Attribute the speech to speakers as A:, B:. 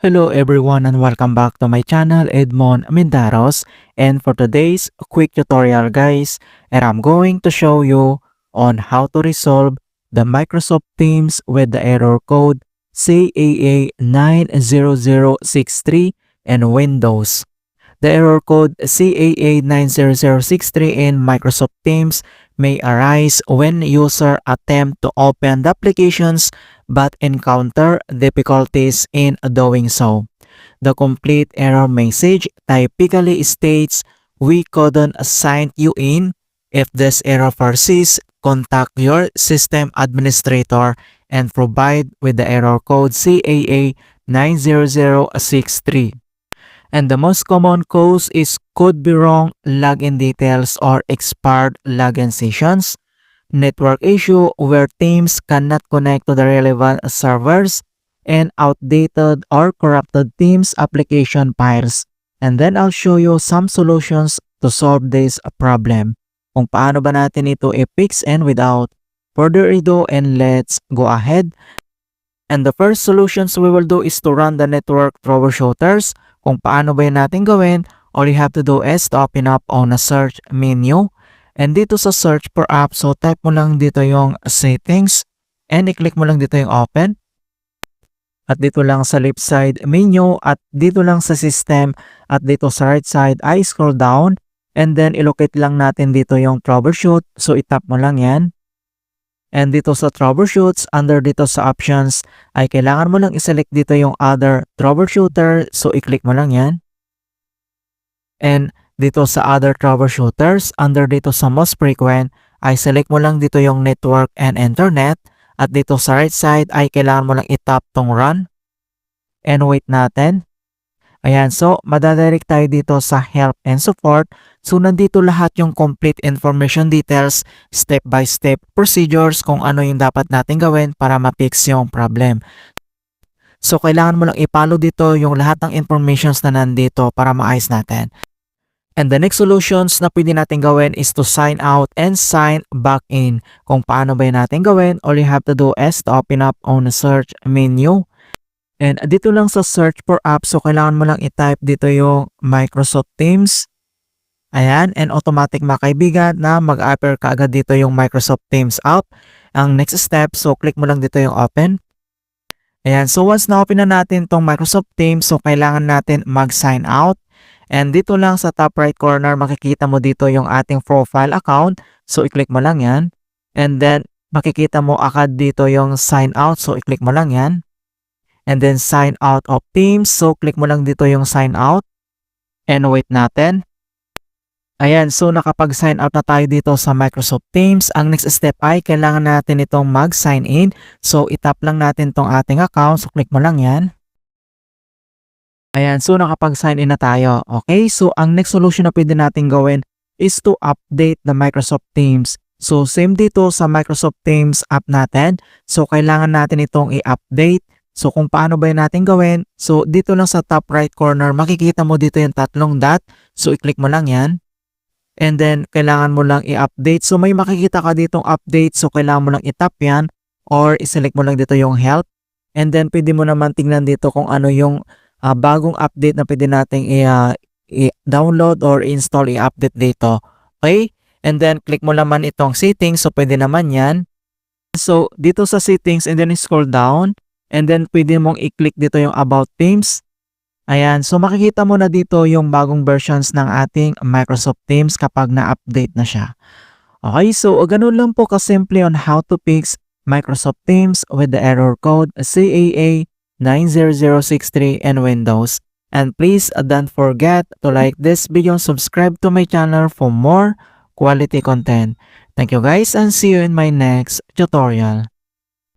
A: Hello everyone and welcome back to my channel Edmond Mindaros, and for today's quick tutorial guys, and I'm going to show you on how to resolve the Microsoft Teams with the error code CAA 90063 and Windows. The error code CAA 90063 in Microsoft Teams may arise when user attempt to open the applications but encounter difficulties in doing so. The complete error message typically states, "We couldn't assign you in." If this error persists, contact your system administrator and provide with the error code CAA 90063. And the most common cause is could be wrong login details or expired login sessions, network issue where Teams cannot connect to the relevant servers, and outdated or corrupted Teams application files. And then I'll show you some solutions to solve this problem. Kung paano ba natin ito i-fix, and without further ado, and let's go ahead. And the first solutions we will do is to run the network troubleshooters. Kung paano ba yun natin gawin, all you have to do is to open up on a search menu. And dito sa search for app, so type mo lang dito yung settings and i-click mo lang dito yung open. At dito lang sa left side menu at dito lang sa system at dito sa right side ay scroll down and then ilocate lang natin dito yung troubleshoot. So itap mo lang yan. And dito sa troubleshoots, under dito sa options, ay kailangan mo lang iselect dito yung other troubleshooter. So, i-click mo lang yan. And dito sa other troubleshooters, under dito sa most frequent, ay select mo lang dito yung network and internet. At dito sa right side, ay kailangan mo lang itap tong run. And wait natin. Ayan, so madadirect tayo dito sa help and support. So nandito lahat yung complete information details, step-by-step procedures kung ano yung dapat natin gawin para ma-fix yung problem. So kailangan mo lang i-follow dito yung lahat ng informations na nandito para maayos natin. And the next solutions na pwede natin gawin is to sign out and sign back in. Kung paano ba yun natin gawin, all you have to do is to open up on the search menu. And dito lang sa search for apps, so kailangan mo lang i-type dito yung Microsoft Teams. Ayan, and automatic mga kaibigan na mag-appear kaagad dito yung Microsoft Teams app. Ang next step, so click mo lang dito yung open. Ayan, so once na-open na natin tong Microsoft Teams, so kailangan natin mag-sign out. And dito lang sa top right corner, makikita mo dito yung ating profile account. So i-click mo lang yan. And then makikita mo agad dito yung sign out, so i-click mo lang yan. And then sign out of Teams. So click mo lang dito yung sign out. And wait natin. Ayan, so nakapag-sign out na tayo dito sa Microsoft Teams. Ang next step ay kailangan natin itong mag-sign in. So itap lang natin tong ating account. So click mo lang yan. Ayan, so nakapag-sign in na tayo. Okay, so ang next solution na pwede natin gawin is to update the Microsoft Teams. So same dito sa Microsoft Teams app natin. So kailangan natin itong i-update. So kung paano ba yun natin gawin, so dito lang sa top right corner, makikita mo dito yung tatlong dot. So i-click mo lang yan. And then kailangan mo lang i-update. So may makikita ka ditong update. So kailangan mo lang itap yan or iselect mo lang dito yung help. And then pwede mo naman tingnan dito kung ano yung bagong update na pwede nating i-download or install, i-update dito. Okay? And then click mo naman itong settings. So pwede naman yan. So dito sa settings and then scroll down. And then pwede mong i-click dito yung About Teams. Ayan, so makikita mo na dito yung bagong versions ng ating Microsoft Teams kapag na-update na siya. Okay, so ganun lang po kasimple on how to fix Microsoft Teams with the error code CAA 90063 and Windows. And please don't forget to like this video and subscribe to my channel for more quality content. Thank you guys and see you in my next tutorial.